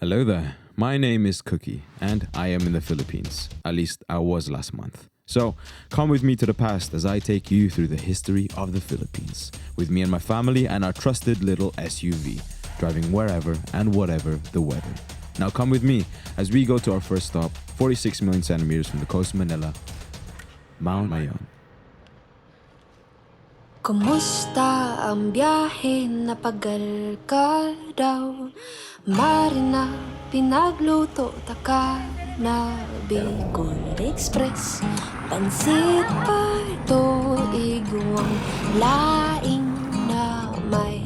Hello there. My name is Cookie, and I am in the Philippines. At least I was last month. So, come with me to the past as I take you through the history of the Philippines, with me and my family and our trusted little SUV, driving wherever and whatever the weather. Now come with me as we go to our first stop, 46 million centimeters from the coast of Manila, Mount Mayon. Kumusta ang biyahe? Napagal ka daw. Marina, pinagluto taka na Bicol Express. Pansit pa ito, igwang laing na may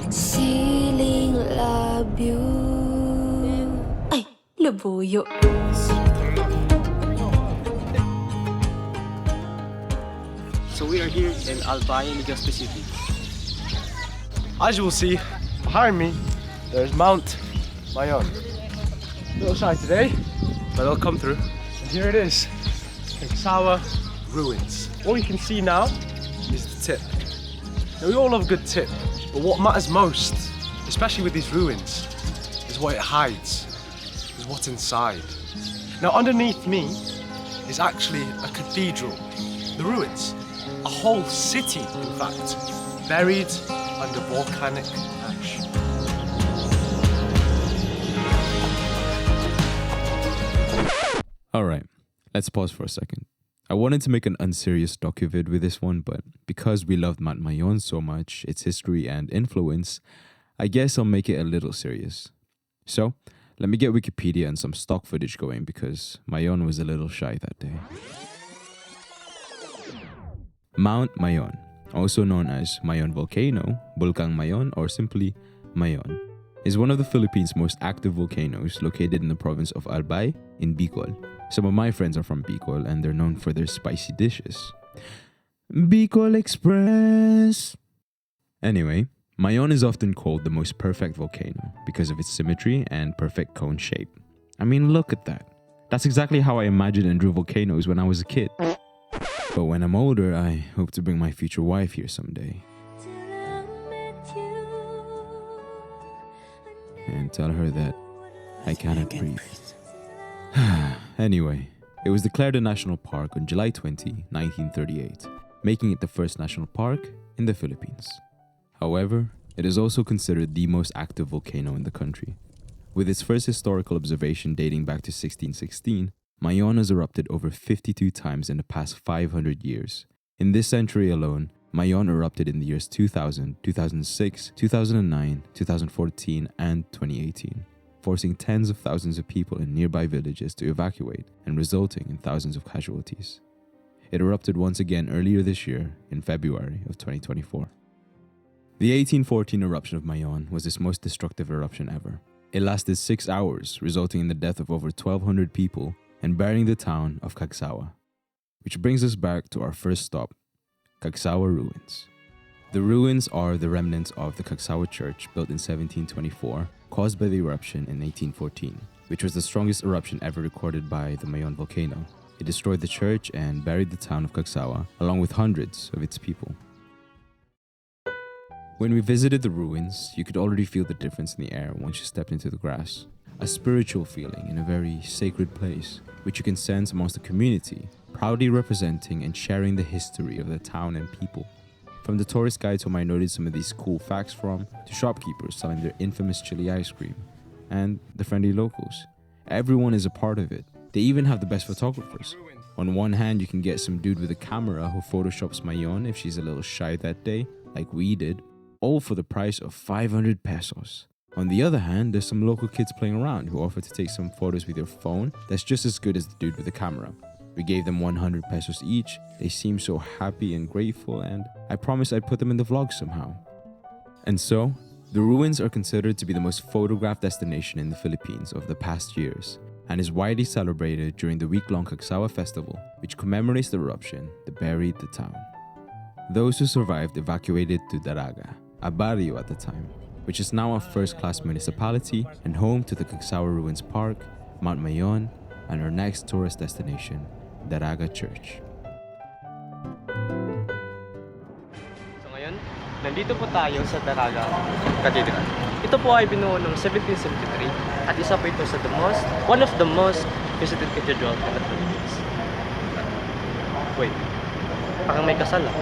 siling labyo. Ay, labuyo. So we are here in Albay, Legazpi City. As you will see, behind me, there's Mount Mayon. A little shy today, but it'll come through. And here it is, Cagsawa ruins. All you can see now is the tip. Now we all love a good tip, but what matters most, especially with these ruins, is what it hides, is what's inside. Now underneath me is actually a cathedral, the ruins. A whole city, in fact, buried under volcanic ash. Alright, let's pause for a second. I wanted to make an unserious docu-vid with this one, but because we loved Mount Mayon so much, its history and influence, I guess I'll make it a little serious. So, let me get Wikipedia and some stock footage going because Mayon was a little shy that day. Mount Mayon, also known as Mayon Volcano, Bulkang Mayon, or simply Mayon, is one of the Philippines' most active volcanoes located in the province of Albay in Bicol. Some of my friends are from Bicol and they're known for their spicy dishes. Bicol Express! Anyway, Mayon is often called the most perfect volcano because of its symmetry and perfect cone shape. I mean, look at that. That's exactly how I imagined and drew volcanoes when I was a kid. But when I'm older, I hope to bring my future wife here someday. And tell her that I cannot breathe. Anyway, it was declared a national park on July 20, 1938, making it the first national park in the Philippines. However, it is also considered the most active volcano in the country. With its first historical observation dating back to 1616, Mayon has erupted over 52 times in the past 500 years. In this century alone, Mayon erupted in the years 2000, 2006, 2009, 2014, and 2018, forcing tens of thousands of people in nearby villages to evacuate and resulting in thousands of casualties. It erupted once again earlier this year in February of 2024. The 1814 eruption of Mayon was its most destructive eruption ever. It lasted 6 hours, resulting in the death of over 1,200 people and burying the town of Cagsawa. Which brings us back to our first stop, Cagsawa ruins. The ruins are the remnants of the Cagsawa church built in 1724, caused by the eruption in 1814, which was the strongest eruption ever recorded by the Mayon volcano. It destroyed the church and buried the town of Cagsawa, along with hundreds of its people. When we visited the ruins, you could already feel the difference in the air once you stepped into the grass. A spiritual feeling in a very sacred place, which you can sense amongst the community, proudly representing and sharing the history of the town and people. From the tourist guides whom I noted some of these cool facts from, to shopkeepers selling their infamous chili ice cream, and the friendly locals. Everyone is a part of it. They even have the best photographers. On one hand, you can get some dude with a camera who photoshops Mayon if she's a little shy that day, like we did, all for the price of 500 pesos. On the other hand, there's some local kids playing around who offer to take some photos with your phone that's just as good as the dude with the camera. We gave them 100 pesos each. They seemed so happy and grateful, and I promised I'd put them in the vlog somehow. And so, the ruins are considered to be the most photographed destination in the Philippines of the past years, and is widely celebrated during the week-long Cagsawa festival, which commemorates the eruption that buried the town. Those who survived evacuated to Daraga, a barrio at the time, which is now a first-class municipality and home to the Cagsawa Ruins Park, Mount Mayon, and our next tourist destination, Daraga Church. So ngayon, Nandito po tayo sa Daraga Cathedral. Ito po ay binuo noong 1773 at isa po ito sa one of the most visited cathedral in the Philippines. Wait, parang may kasal ah.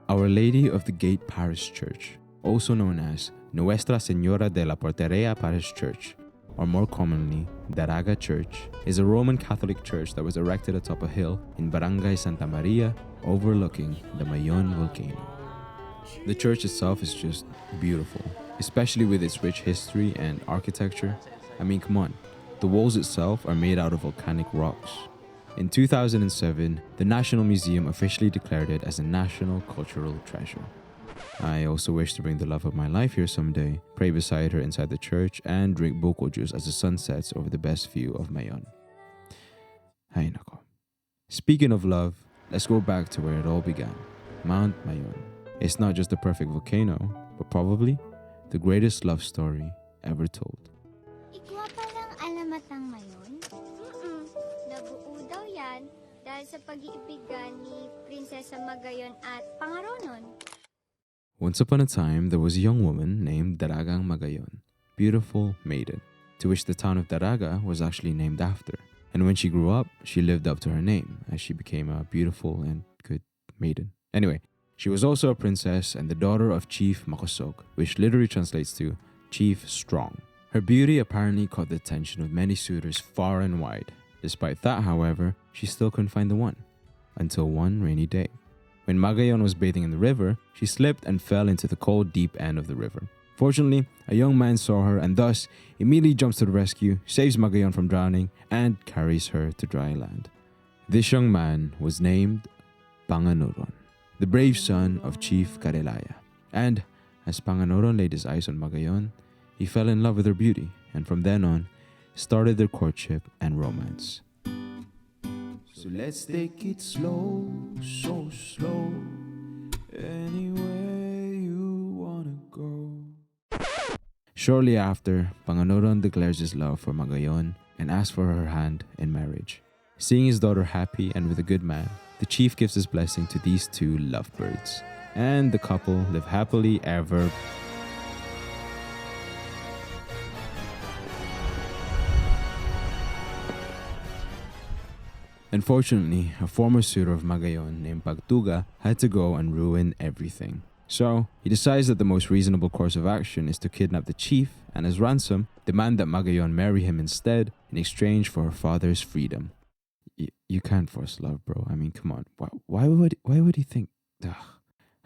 Our Lady of the Gate Parish Church, also known as Nuestra Señora de la Portería Parish Church, or more commonly, Daraga Church, is a Roman Catholic church that was erected atop a hill in Barangay Santa Maria, overlooking the Mayon Volcano. The church itself is just beautiful, especially with its rich history and architecture. I mean, come on, the walls itself are made out of volcanic rocks. In 2007, the National Museum officially declared it as a national cultural treasure. I also wish to bring the love of my life here someday, pray beside her inside the church, and drink boko juice as the sun sets over the best view of Mayon. Ay nako. Speaking of love, let's go back to where it all began, Mount Mayon. It's not just the perfect volcano, but probably the greatest love story ever told. Ikwa palang alamat ng Mayon? Nabuo daw yan dahil sa pag-iibigan ni Prinsesa Magayon at Pangaronon. Once upon a time, there was a young woman named Daragang Magayon, beautiful maiden, to which the town of Daraga was actually named after. And when she grew up, she lived up to her name as she became a beautiful and good maiden. Anyway, she was also a princess and the daughter of Chief Makosog, which literally translates to Chief Strong. Her beauty apparently caught the attention of many suitors far and wide. Despite that, however, she still couldn't find the one, until one rainy day. When Magayon was bathing in the river, she slipped and fell into the cold, deep end of the river. Fortunately, a young man saw her and thus immediately jumps to the rescue, saves Magayon from drowning, and carries her to dry land. This young man was named Panganuron, the brave son of Chief Karelaya. And as Panganuron laid his eyes on Magayon, he fell in love with her beauty, and from then on, started their courtship and romance. So let's take it slow, so slow, anywhere you wanna go. Shortly after, Panganuron declares his love for Magayon and asks for her hand in marriage. Seeing his daughter happy and with a good man, the chief gives his blessing to these two lovebirds. And the couple live happily ever. Unfortunately, a former suitor of Magayon named Pagtuga had to go and ruin everything. So, he decides that the most reasonable course of action is to kidnap the chief and as ransom, demand that Magayon marry him instead in exchange for her father's freedom. You can't force love, bro. I mean, come on. Why would he think? Ugh.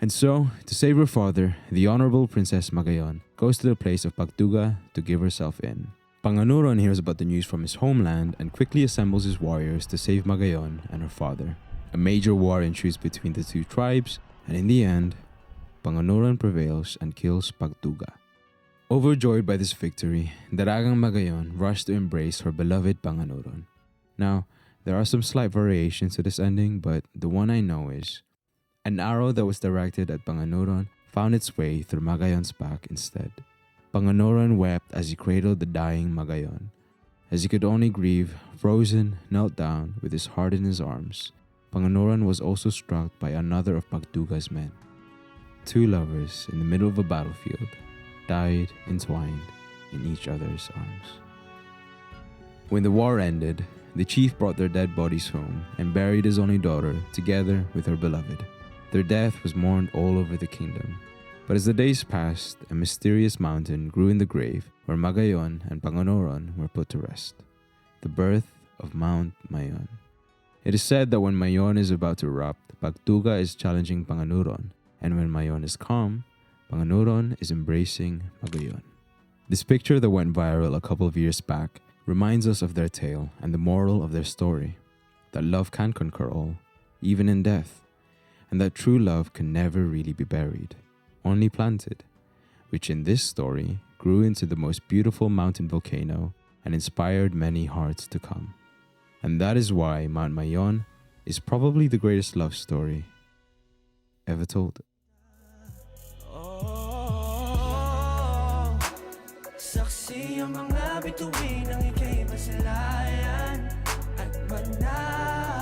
And so, to save her father, the Honorable Princess Magayon goes to the place of Pagtuga to give herself in. Panganuron hears about the news from his homeland and quickly assembles his warriors to save Magayon and her father. A major war ensues between the two tribes, and in the end, Panganuron prevails and kills Pagtuga. Overjoyed by this victory, Daragang Magayon rushed to embrace her beloved Panganuron. Now, there are some slight variations to this ending, but the one I know is an arrow that was directed at Panganuron found its way through Magayon's back instead. Panganuron wept as he cradled the dying Magayon. As he could only grieve, frozen, knelt down with his heart in his arms. Panganuron was also struck by another of Pagtuga's men. Two lovers in the middle of a battlefield died entwined in each other's arms. When the war ended, the chief brought their dead bodies home and buried his only daughter together with her beloved. Their death was mourned all over the kingdom. But as the days passed, a mysterious mountain grew in the grave where Magayon and Panganuron were put to rest. The birth of Mount Mayon. It is said that when Mayon is about to erupt, Pagtuga is challenging Panganuron, and when Mayon is calm, Panganuron is embracing Magayon. This picture that went viral a couple of years back reminds us of their tale and the moral of their story, that love can conquer all, even in death, and that true love can never really be buried, only planted, which in this story grew into the most beautiful mountain volcano and inspired many hearts to come. And that is why Mount Mayon is probably the greatest love story ever told. Saksi ang mga bituin ng ika'y masalayan at manang